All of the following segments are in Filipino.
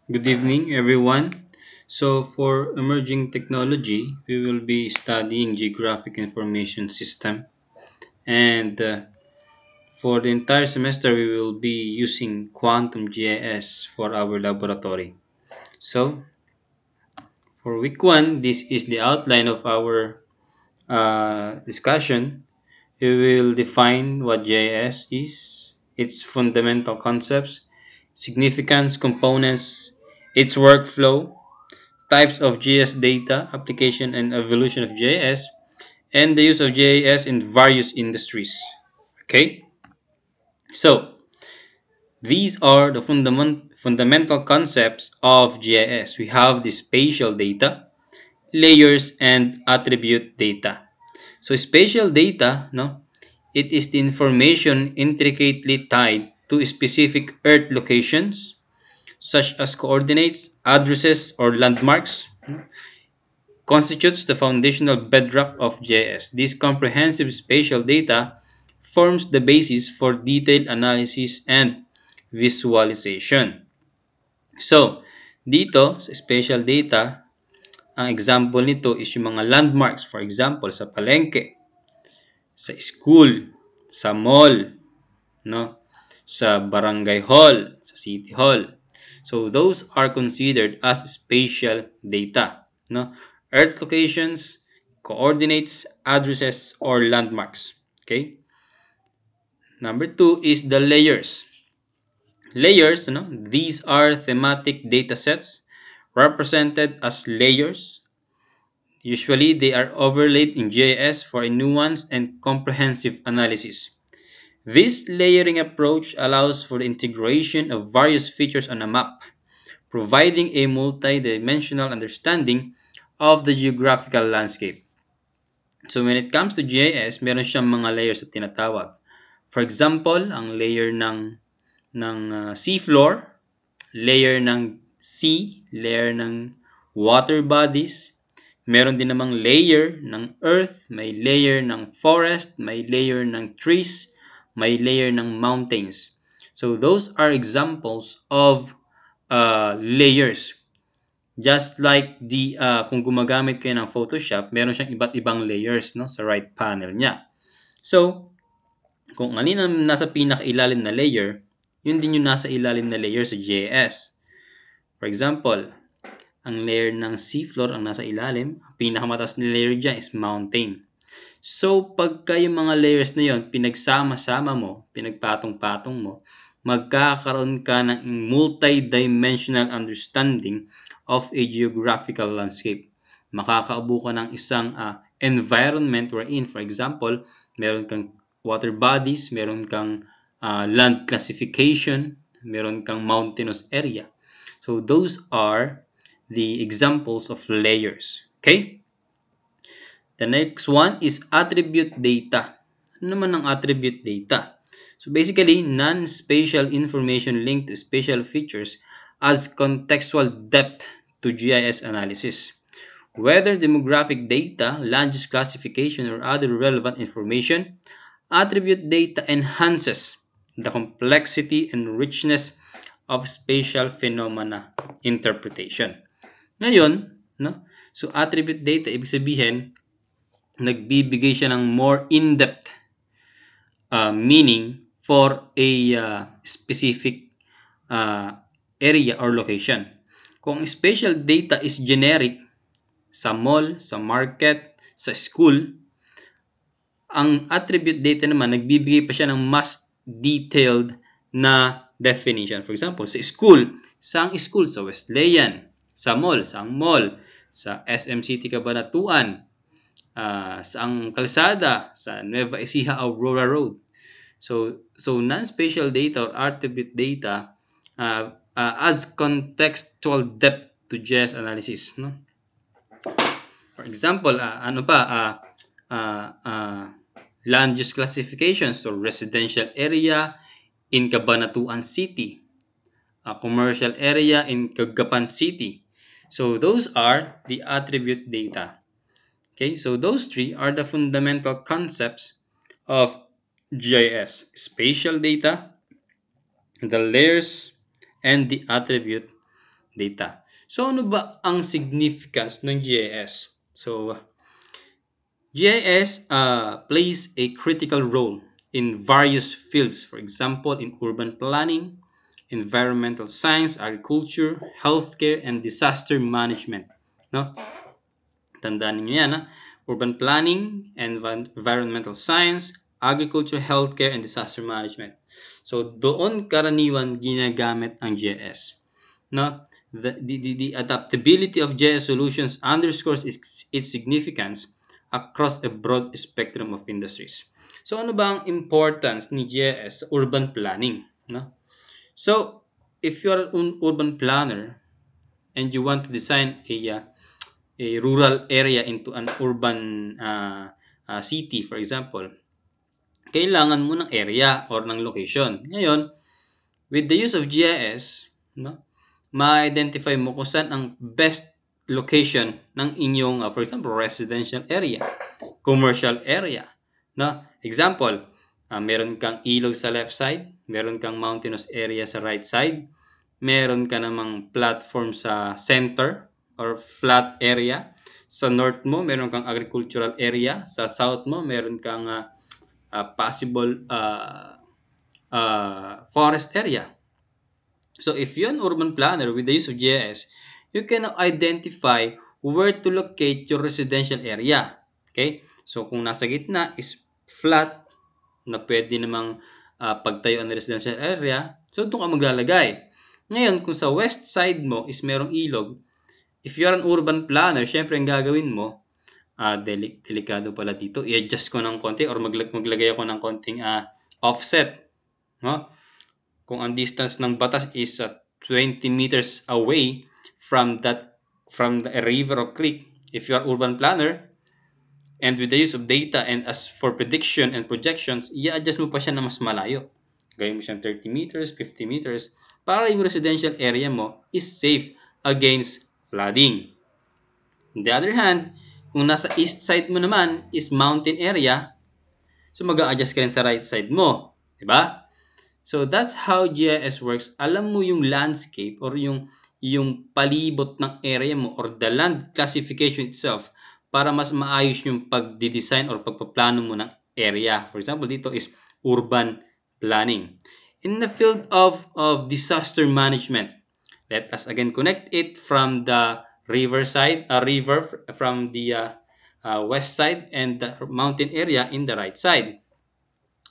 Good evening, everyone. So, for emerging technology, we will be studying geographic information system, and for the entire semester, we will be using quantum GIS for our laboratory. So, for week one, this is the outline of our discussion. We will define what GIS is, its fundamental concepts, significance, components, its workflow, types of GIS data, application and evolution of GIS, and the use of GIS in various industries. Okay, so these are the fundamental concepts of GIS. We have the spatial data, layers, and attribute data. So spatial data, no, it is the information intricately tied to specific Earth locations, such as coordinates, addresses, or landmarks, constitutes the foundational bedrock of GIS. This comprehensive spatial data forms the basis for detailed analysis and visualization. So, dito sa spatial data, ang example nito is yung mga landmarks. For example, sa palengke, sa school, sa mall, no? Sa barangay hall, sa city hall. So those are considered as spatial data, no? Earth locations, coordinates, addresses, or landmarks. Okay? Number two is the layers. Layers, no? These are thematic data sets represented as layers. Usually, they are overlaid in GIS for a nuanced and comprehensive analysis. This layering approach allows for the integration of various features on a map, providing a multi-dimensional understanding of the geographical landscape. So when it comes to GIS, meron siyang mga layers na tinatawag. For example, ang layer ng seafloor, layer ng sea, layer ng water bodies, meron din namang layer ng earth, may layer ng forest, may layer ng trees, may layer ng mountains. So those are examples of layers. Just like kung gumagamit kayo ng Photoshop, meron siyang iba't ibang layers, no, sa right panel niya. So, kung alin ang nasa pinakailalim na layer, yun din yung nasa ilalim na layer sa GIS. For example, ang layer ng seafloor ang nasa ilalim, ang pinakamataas na layer dyan is mountain. So, pagka yung mga layers na yon pinagsama-sama mo, pinagpatong-patong mo, magkakaroon ka ng multi-dimensional understanding of a geographical landscape. Makakaubo ka ng isang environment wherein, for example, meron kang water bodies, meron kang land classification, meron kang mountainous area. So, those are the examples of layers. Okay? The next one is attribute data. Ano naman ang attribute data? So basically, non-spatial information linked to spatial features adds contextual depth to GIS analysis. Whether demographic data, land use classification, or other relevant information, attribute data enhances the complexity and richness of spatial phenomena interpretation. Ngayon, no? So attribute data, ibig sabihin, nagbibigay siya ng more in-depth meaning for a specific area or location. Kung spatial data is generic sa mall, sa market, sa school, ang attribute data naman nagbibigay pa siya ng mas detailed na definition. For example, sa school, saang school? Sa Wesleyan. Sa mall, saang mall? Sa SM City Cabanatuan. Saang kalsada? Sa Nueva Ecija Aurora Road. So non-spatial data or attribute data adds contextual depth to GIS analysis, no? For example, land use classification, so residential area in Cabanatuan City, commercial area in Cagapan City. So those are the attribute data. Okay, so those three are the fundamental concepts of GIS: spatial data, the layers, and the attribute data. So ano ba ang significance ng GIS? So GIS plays a critical role in various fields, for example, in urban planning, environmental science, agriculture, healthcare, and disaster management. No? Tandaan niyo yan, ha? Urban planning, environmental science, agriculture, healthcare, and disaster management. So, doon karaniwan ginagamit ang GIS. No? The adaptability of GIS solutions underscores its significance across a broad spectrum of industries. So, ano ba ang importance ni GIS sa urban planning? No? So, if you are an urban planner and you want to design a rural area into an urban city, for example, kailangan mo ng area or ng location. Ngayon, with the use of GIS, no, ma-identify mo kung saan ang best location ng inyong, for example, residential area, commercial area. No? Example, meron kang ilog sa left side, meron kang mountainous area sa right side, meron ka namang platform sa center or flat area. Sa north mo, meron kang agricultural area. Sa south mo, meron kang possible forest area. So if you're an urban planner with the use of GIS, you can identify where to locate your residential area. Okay? So kung nasa gitna is flat na pwede namang pagtayo ng residential area, so doon ka maglalagay. Ngayon, kung sa west side mo is merong ilog, if you're an urban planner, syempre ang gagawin mo, delikado pala dito, i-adjust ko ng konti or maglagay ako ng konting offset. No? Kung ang distance ng batas is 20 meters away from the river or creek, if you are urban planner, and with the use of data and as for prediction and projections, i-adjust mo pa siya na mas malayo. Gawin mo siyang 30 meters, 50 meters, para yung residential area mo is safe against flooding. On the other hand, kung nasa east side mo naman is mountain area, so mag-a-adjust ka rin sa right side mo. Diba? So that's how GIS works. Alam mo yung landscape or yung palibot ng area mo or the land classification itself para mas maayos yung pagdi-design or pagpaplano mo ng area. For example, dito is urban planning. In the field of disaster management, let us again connect it from the river from the west side and the mountain area in the right side.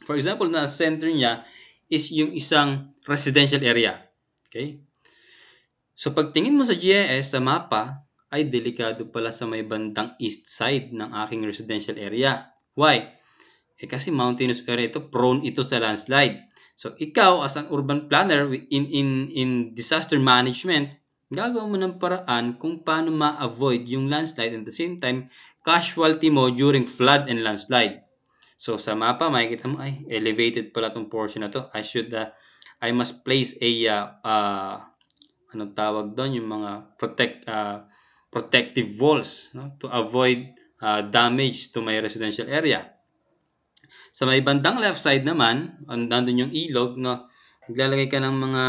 For example, na center niya is yung isang residential area. Okay? So pagtingin mo sa GIS sa mapa, ay delikado pala sa may bandang east side ng aking residential area. Why? Kasi mountainous area ito, prone ito sa landslide. So ikaw as an urban planner in disaster management, gagawa mo ng paraan kung paano ma-avoid yung landslide and at the same time casualty mo during flood and landslide. So sa mapa makikita mo ay elevated pala tong portion na to. I must place a anong tawag doon, yung mga protective walls, no, to avoid damage to my residential area. Sa may bandang left side naman, nandun yung ilog, no, maglalagay ka ng mga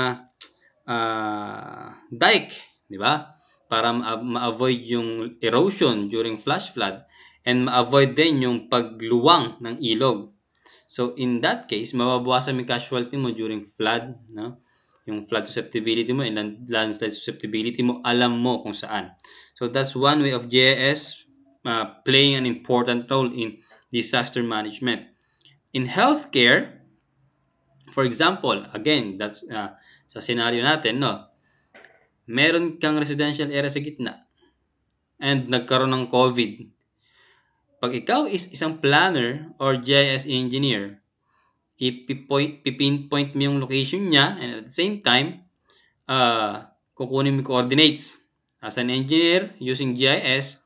dike, di ba? Para ma-avoid yung erosion during flash flood and ma-avoid din yung pagluwang ng ilog. So in that case, mababawasan yung casualty mo during flood, no? Yung flood susceptibility mo and landslide susceptibility mo, alam mo kung saan. So that's one way of GIS playing an important role in disaster management. In healthcare, for example, again, that's sa scenario natin, no? Meron kang residential area sa gitna and nagkaroon ng COVID. Pag ikaw is isang planner or GIS engineer, ipinpoint mo yung location niya and at the same time, kukunin mo coordinates. As an engineer using GIS,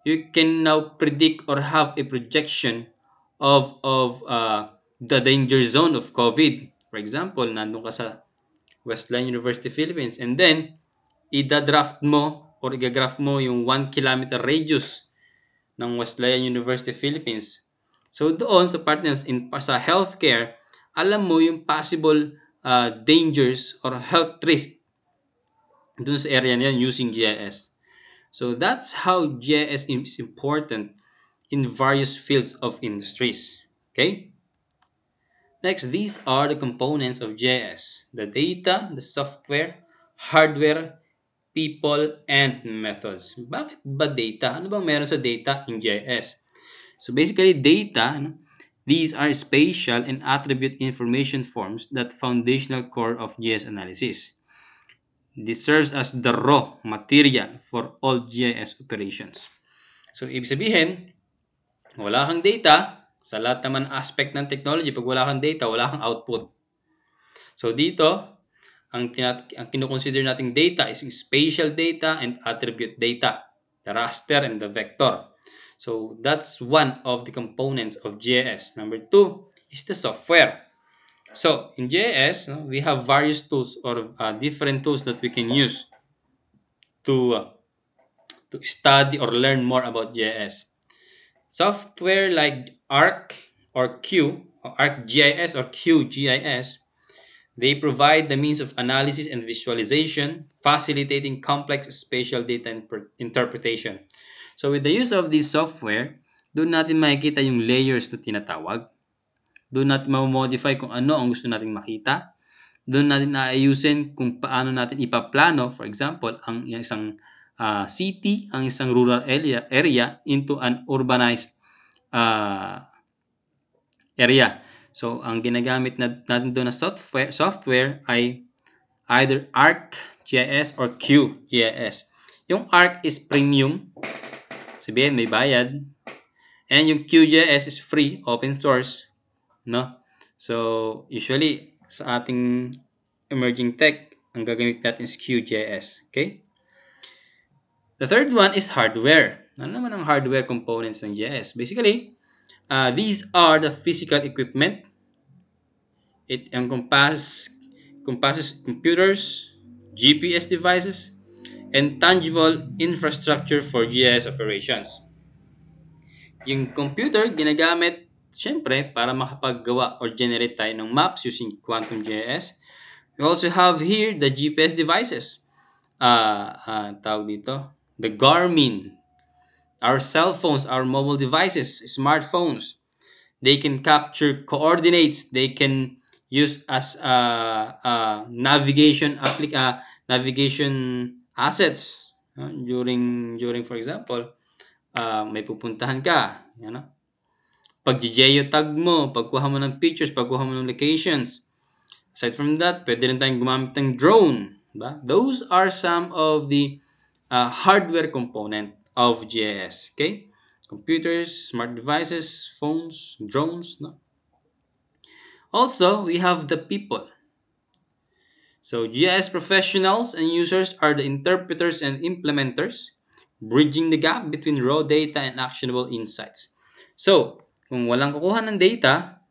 you can now predict or have a projection of the danger zone of COVID. For example, nandun ka sa Westland University, Philippines, and then ida-draft mo or igagraph mo yung 1 kilometer radius ng Wesleyan University, Philippines. So doon sa partners sa healthcare, alam mo yung possible dangers or health risk dun sa area na yun using GIS. So that's how GIS is important in various fields of industries. Okay? Next, these are the components of GIS: the data, the software, hardware, people, and methods. Bakit ba data? Ano bang meron sa data in GIS? So basically, data, ano, these are spatial and attribute information forms that foundational core of GIS analysis. This serves as the raw material for all GIS operations. So, ibig sabihin, wala kang data, sa lahat naman aspect ng technology, pag wala kang data, wala kang output. So, dito, ang kinoconsider nating data is yung spatial data and attribute data, the raster and the vector. So, that's one of the components of GIS. Number two is the software. So, in GIS, no, we have various tools or different tools that we can use to uh, to study or learn more about GIS. Software like ArcGIS or QGIS, they provide the means of analysis and visualization, facilitating complex spatial data interpretation. So with the use of this software, doon natin makikita yung layers na tinatawag. Doon natin ma-modify kung ano ang gusto nating makita. Doon natin naayusin kung paano natin ipaplano, for example, ang isang city, ang isang rural area into an urbanized area. So, ang ginagamit natin doon na software ay either ArcGIS or QGIS. Yung Arc is premium, sabihin may bayad, and yung QGIS is free, open source, no? So, usually sa ating emerging tech, ang gagamit natin is QGIS, okay? The third one is hardware. Ano naman ang hardware components ng GIS? Basically, these are the physical equipment. It encompasses computers, GPS devices, and tangible infrastructure for GIS operations. Yung computer, ginagamit syempre para makapaggawa or generate tayo ng maps using Quantum GIS. We also have here the GPS devices. Tawag dito, the Garmin, our cell phones, our mobile devices, smartphones. They can capture coordinates. They can use as navigation assets during for example, may pupuntahan ka, you know, pag-geotag mo, pagkuha mo ng pictures, pagkuha mo ng locations. Aside from that, pwede rin tayong gumamit ng drone. Diba? Those are some of the hardware component of GIS. Okay? Computers, smart devices, phones, drones. No? Also, we have the people. So, GIS professionals and users are the interpreters and implementers, bridging the gap between raw data and actionable insights. So, kung walang kukuha ng data,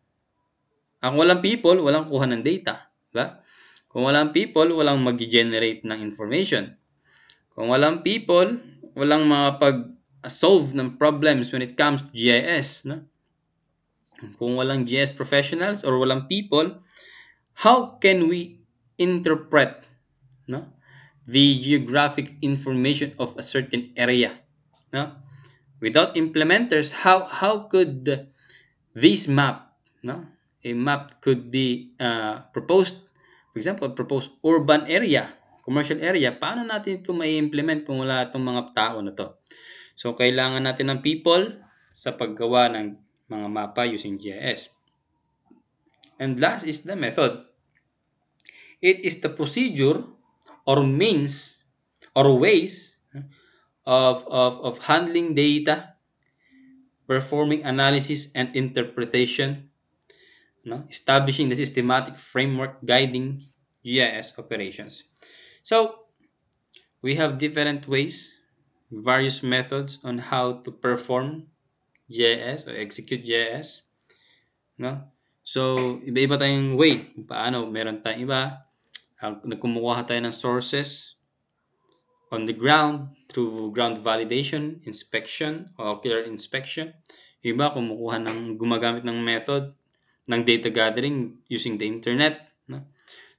kung walang people, walang kuha ng data. Diba? Kung walang people, walang mag-generate ng information. Kung walang people, walang makapag-solve ng problems when it comes to GIS. No? Kung walang GIS professionals or walang people, how can we interpret, no, the geographic information of a certain area? No? Without implementers, how could this map, no, a map could be proposed, for example, proposed urban area, commercial area, paano natin ito mai-implement kung wala itong mga tao na to? So, kailangan natin ng people sa paggawa ng mga mapa using GIS. And last is the method. It is the procedure or means or ways of handling data, performing analysis and interpretation, no? Establishing the systematic framework guiding GIS operations. So, we have different ways, various methods on how to perform GIS or execute GIS. No? So, iba-iba tayong way kung paano. Meron tayong iba, nagkumukuha tayo ng sources on the ground through ground validation, inspection, or ocular inspection. Iba kumukuha ng gumagamit ng method ng data gathering using the internet. No?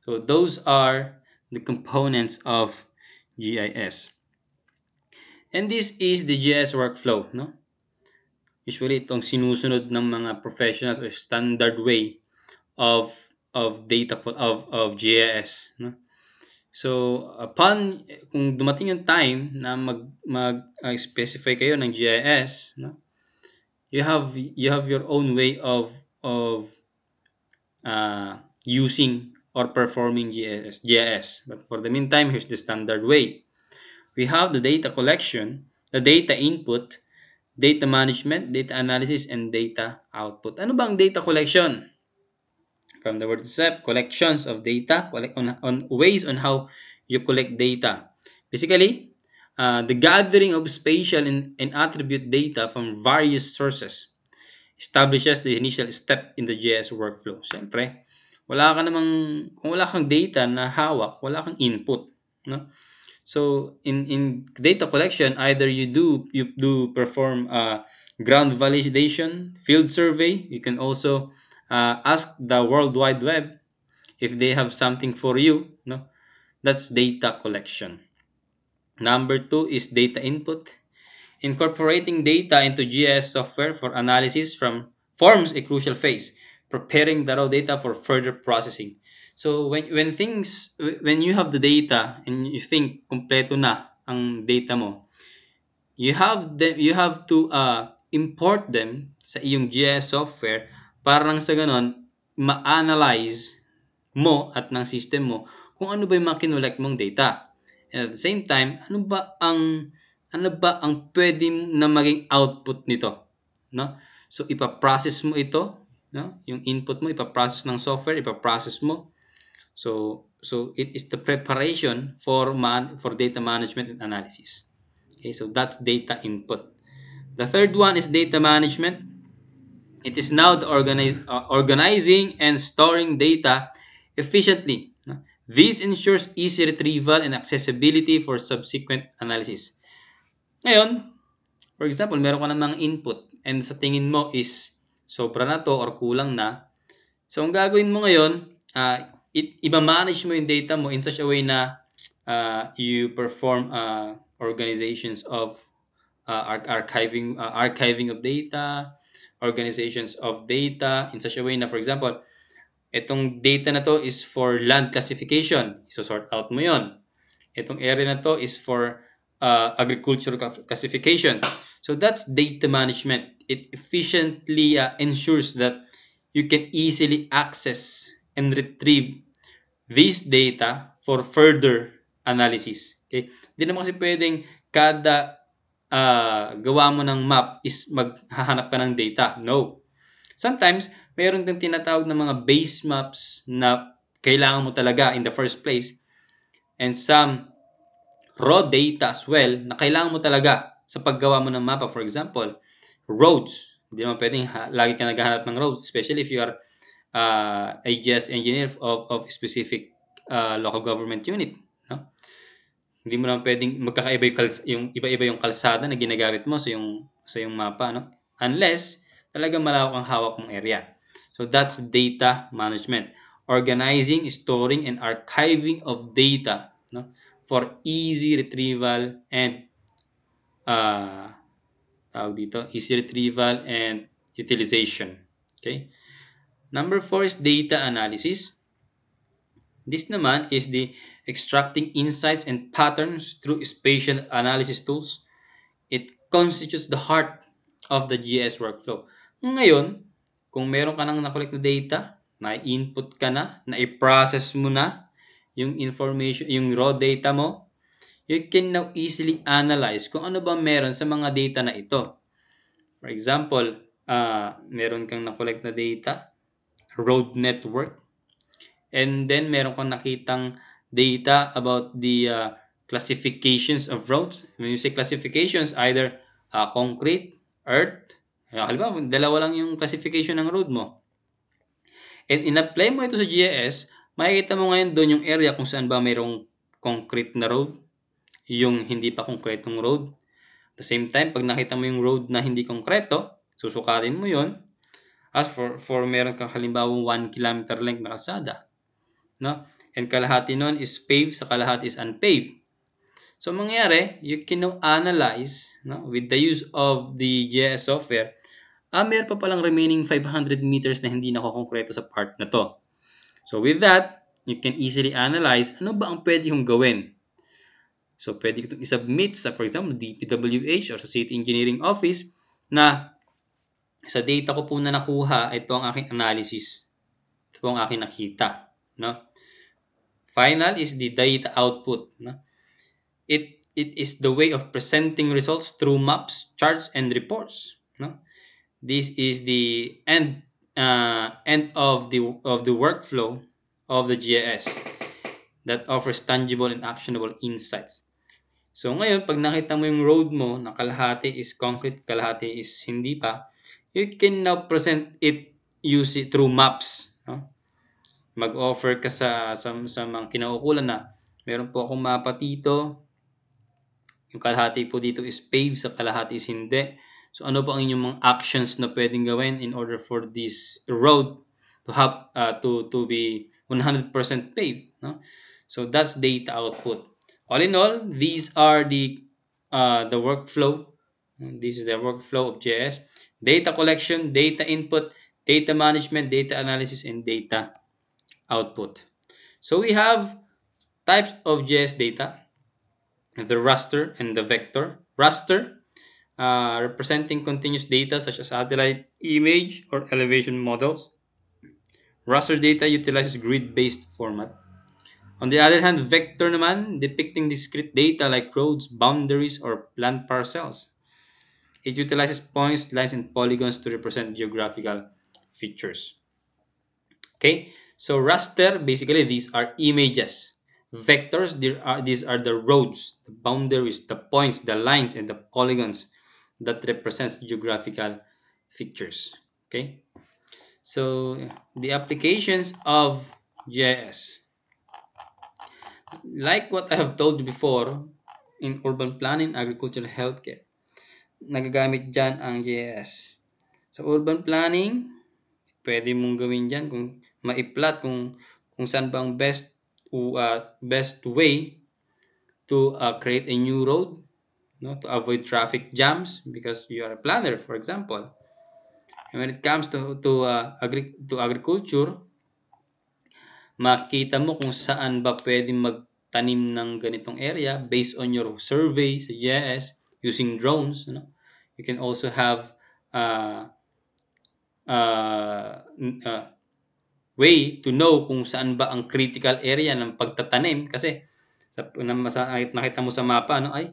So those are the components of GIS. And this is the GIS workflow, no? Usually itong sinusunod ng mga professionals or standard way of of GIS, no? So upon kung dumating yung time na specify kayo ng GIS, no? You have your own way of using or performing GIS. But for the meantime, here's the standard way. We have the data collection, the data input, data management, data analysis, and data output. Ano ba ang data collection? From the word itself, collections of data, on ways on how you collect data. Basically, the gathering of spatial and attribute data from various sources establishes the initial step in the GIS workflow. Siyempre, kung wala kang data na hawak, wala kang input, no? So in data collection, either you do perform ground validation, field survey. You can also ask the World Wide Web if they have something for you. No, that's data collection. Number two is data input. Incorporating data into GIS software for analysis from forms a crucial phase, preparing the raw data for further processing. So when you have the data and you think kompleto na ang data mo, you have to import them sa iyong GIS software para nang sa ganon ma-analyze mo at ng system mo kung ano ba yung mga kinolect mong data. And at the same time, ano ba ang pwede na maging output nito, no? So ipa-process mo ito, no? Yung input mo ipa-process ng software, ipa-process mo. So it is the preparation for data management and analysis. Okay, so that's data input. The third one is data management. It is now the organizing and storing data efficiently. No? This ensures easy retrieval and accessibility for subsequent analysis. Ngayon, for example, meron ka ng mga input and sa tingin mo is sobra na to or kulang na. So, ang gagawin mo ngayon, iba-manage mo yung data mo in such a way na you perform organizations of archiving of data, organizations of data in such a way na, for example, itong data na to is for land classification. So, sort out mo yon. Itong area na to is for agricultural classification. So that's data management. It efficiently ensures that you can easily access and retrieve this data for further analysis. Okay? Hindi naman kasi pwedeng kada gawa mo ng map is maghahanap ka ng data. No. Sometimes, mayroon kang tinatawag na mga base maps na kailangan mo talaga in the first place. And some raw data as well na kailangan mo talaga sa paggawa mo ng mapa. For example, roads. Hindi naman pwedeng lagi ka naghahanap ng roads, especially if you are a GIS engineer of specific local government unit. No? Hindi mo naman pwedeng magkakaiba yung iba-iba yung kalsada na ginagamit mo sa yung mapa, no? Unless talagang malawak ang hawak mong area. So that's data management. Organizing, storing, and archiving of data, no? For easy retrieval and easy retrieval and utilization. Okay? Number 4 is data analysis. This naman is the extracting insights and patterns through spatial analysis tools. It constitutes the heart of the GIS workflow. Ngayon, kung meron ka nang na-collect na data, na-input ka na-i-process mo na yung information, yung raw data mo, you can now easily analyze kung ano ba meron sa mga data na ito. For example, meron kang na-collect na data, road network, and then meron kang nakitang data about the classifications of roads. When you say classifications, either concrete, earth, halimbawa, dalawa lang yung classification ng road mo. And in-apply mo ito sa GIS, makikita mo ngayon doon yung area kung saan ba mayroong concrete na road, yung hindi pa konkretong road. At the same time, pag nakita mo yung road na hindi konkreto, susukatin mo yon. As for meron kang halimbawa 1 kilometer length na kalsada, no? And kalahati nun is paved, sa kalahati is unpaved. So, mangyayari, you can now analyze, no, with the use of the GIS software, meron pa palang remaining 500 meters na hindi nakokongkreto sa part na to. So, with that, you can easily analyze ano ba ang pwede kong gawin. So, pwede ko itong isubmit sa, for example, DPWH or sa City Engineering Office na sa data ko po na nakuha, ito ang aking analysis. Ito po ang aking nakita. No? Final is the data output. No? It is the way of presenting results through maps, charts, and reports. No? This is the end of the workflow of the GIS that offers tangible and actionable insights. So ngayon, pag nakita mo yung road mo na kalahati is concrete, kalahati is hindi pa, you can now present it through maps. No? Mag-offer ka sa mga kinaukulan na meron po akong mapa dito, yung kalahati po dito is paved, sa kalahati is hindi. So ano po ang inyong mga actions na pwedeng gawin in order for this road to have to be 100% paved, no? So that's data output. All in all, these are the workflow. This is the workflow of GIS: data collection, data input, data management, data analysis, and data output. So we have types of GIS data: the raster and the vector. Raster, representing continuous data such as satellite image or elevation models. Raster data utilizes grid-based format. On the other hand, vector naman, depicting discrete data like roads, boundaries, or land parcels. It utilizes points, lines, and polygons to represent geographical features. Okay, so raster, basically these are images. Vectors, these are the roads, the boundaries, the points, the lines, and the polygons that represents geographical features. Okay, so the applications of GIS, like what I have told you before, in urban planning, agriculture, healthcare, nagagamit dyan ang GIS. Sa urban planning, pwede mong gawin dyan kung maiplat kung saan ba ang best way to create a new road, no, to avoid traffic jams because you are a planner, for example. And when it comes to agriculture, makita mo kung saan ba pwede magtanim ng ganitong area based on your survey sa GIS using drones. No? You can also have way to know kung saan ba ang critical area ng pagtatanim kasi nakita mo sa mapa, ano, ay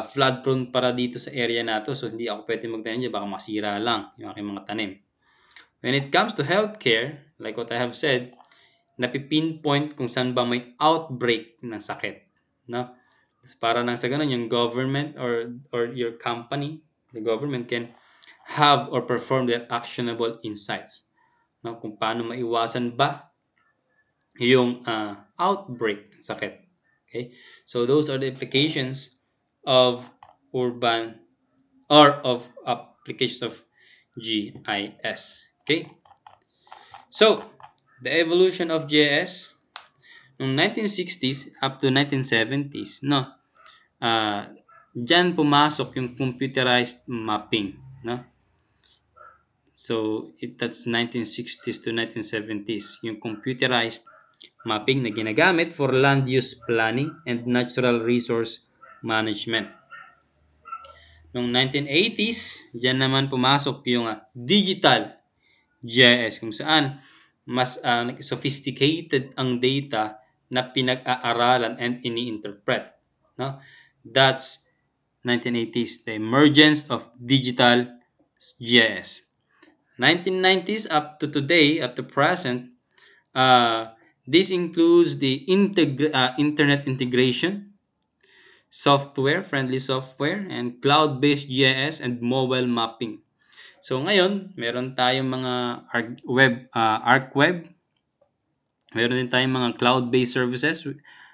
flood prone para dito sa area na to, so hindi ako pwede magtanim dyan, baka masira lang yung aking mga tanim. When it comes to healthcare, like what I have said, napipinpoint kung saan ba may outbreak ng sakit, no? Para nang sa ganun, yung government or your company, the government can have or perform their actionable insights, no? Kung paano maiwasan ba yung outbreak ng sakit. Okay, so those are the applications of urban or of applications of GIS. Okay, so the evolution of GIS noong 1960s up to 1970s, no, dyan pumasok yung computerized mapping, no. So that's 1960s to 1970s, yung computerized mapping na ginagamit for land use planning and natural resource management. Noong 1980s, dyan naman pumasok yung digital GIS, kung saan mas sophisticated ang data na pinag-aaralan and ini-interpret. No? That's 1980s, the emergence of digital GIS. 1990s up to today, up to present, this includes the internet integration, friendly software, and cloud-based GIS and mobile mapping. So ngayon, meron tayong mga ArcWeb, meron din tayong mga cloud-based services,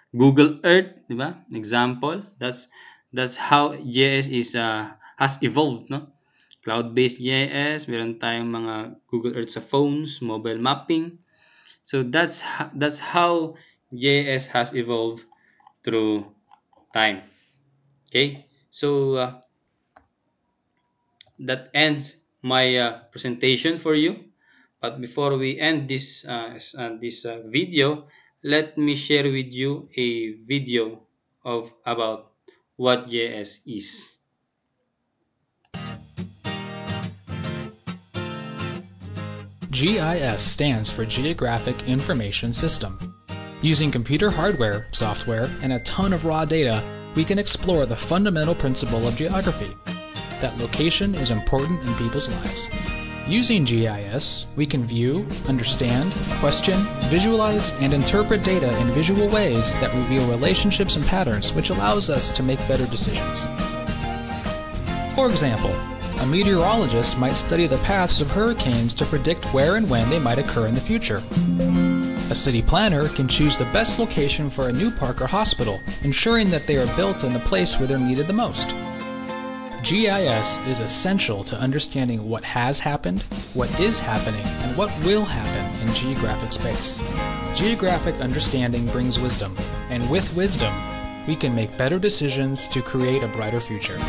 Google Earth, di ba? Example, that's how GIS has evolved, no? Cloud-based GIS, meron tayong mga Google Earth sa phones, mobile mapping. So that's how GIS has evolved through time. Okay, so that ends my presentation for you. But before we end this video, let me share with you a video of about what JS is. GIS stands for Geographic Information System. Using computer hardware, software, and a ton of raw data, we can explore the fundamental principle of geography, that location is important in people's lives. Using GIS, we can view, understand, question, visualize, and interpret data in visual ways that reveal relationships and patterns, which allows us to make better decisions. For example, a meteorologist might study the paths of hurricanes to predict where and when they might occur in the future. A city planner can choose the best location for a new park or hospital, ensuring that they are built in the place where they're needed the most. GIS is essential to understanding what has happened, what is happening, and what will happen in geographic space. Geographic understanding brings wisdom, and with wisdom, we can make better decisions to create a brighter future.